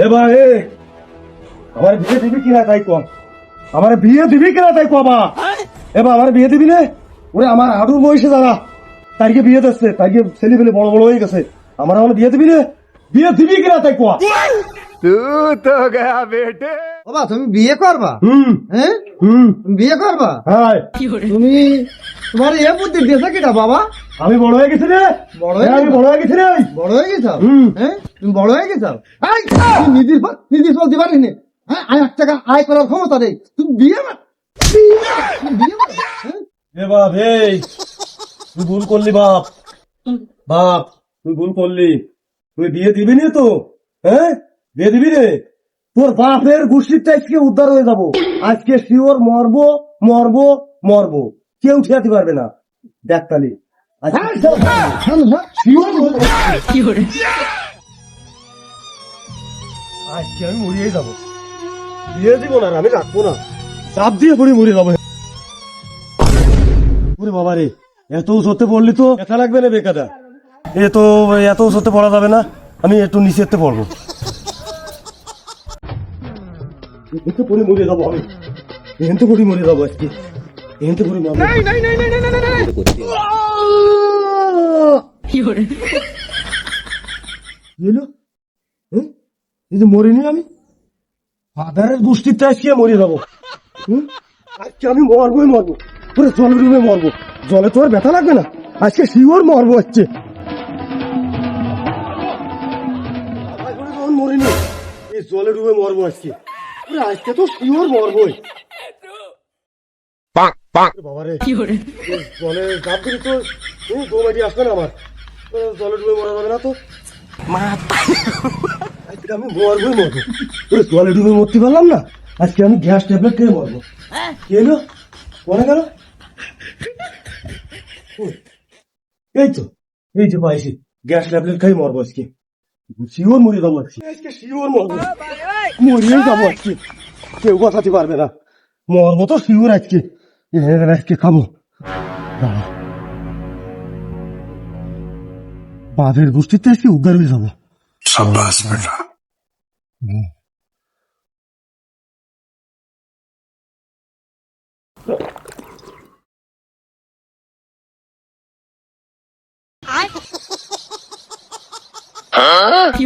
এবার আমার বিয়ে দিবি কিনা তাই কম, আমার বিয়ে দিবি কিনা তাই কবা। এবার আমার বিয়ে দিবি না? ওরে আমার হাঁটুর বয়সে যারা তারিখে বিয়ে দিচ্ছে, তারিখে ছেলে পেলে বড় বড় হয়ে গেছে, আমার আমার বিয়ে দিবি না? বিয়ে দিবি কিনা তাই কয়া। বাবা তুমি বিয়ে করবা? হ্যাঁ বিয়ে করবা? হ্যাঁ। তুমি তোমার এ বুদ্ধি দিয়েছে কিটা বাবা? আমি বড় হয়ে গেছি রে, বড় হয়ে আমি বড় হয়ে গেছি রে। বড় হয়ে গেছো? হুম। হ্যাঁ তুমি বড় হয়ে গেছো? নিজের ফল দিবা নি? হ্যাঁ 1 টাকা আয় করার ক্ষমতা নেই, তুমি বিয়ে বিয়ে করো? হ্যাঁ? এ বাপ তুই ভুল করলি বাপ, বাপ তুই ভুল করলি। তুই বিয়ে দিবি না তো? হ্যাঁ বিয়ে দিবি রে? তোর বাপের গোষ্ঠীটা আজকে উদ্ধার হয়ে যাবো, আজকে শিওর মরবো মরবো মরবো, কেউ ঠেকাতে পারবে না। দেখ তালি আজকে আমি মরিয়ে যাবো, বিয়ে দিব না, আমি রাখবো না, চাপ দিয়ে পড়ি মরে যাবো। ওরে বাবা রে, এত উঁচুতে পড়লি তো ব্যথা লাগবে না বেকাদা? এত উঁচুতে পড়া যাবে না, আমি একটু নিচেতে পড়বো। এতে পড়ে মরে যাবো আমি, এখান থেকে পড়ে মরে যাবো আজকে, এখান থেকে পড়ে মরবো। কি হলো? এই যে মরিনি আমি, ফাদারের গোষ্ঠীতে আজকে মরে যাবো। আজকে আমি মরবোই মরবো, পুরো জলের রুমে মরবো। জলে তো আর ব্যথা লাগবে না, আজকে শিওর মরবো হচ্ছে। মরিনি, এই জলের রুমে মরবো আজকে, আজকে তো শিওর মরবোই। বাবারে জলে গাপ দিলি তো দৌড়াটি আসবে না আমার, জলে ডুবে মরা যাবে না তো। আজকে আমি মরবোই মরবো, জলে ডুবে মরতে পারলাম না, আজকে আমি গ্যাস ট্যাবলেট খেয়ে মরবো। কি এলো মরে গেল? এই তো পাইছি, গ্যাস ট্যাবলেট খাই মরবো আজকে, শিওর মরে যাবো আজকে শিওর মরবো, মরিয়ে যাবো আজকে, কেউ বাঁচাতে পারবে না, মরবো তো শিওর আজকে, আজকে খাবো। বাপের গোষ্ঠীতে আজকে উদ্ধার হয়ে যাবো। शाबाश बेटा। কি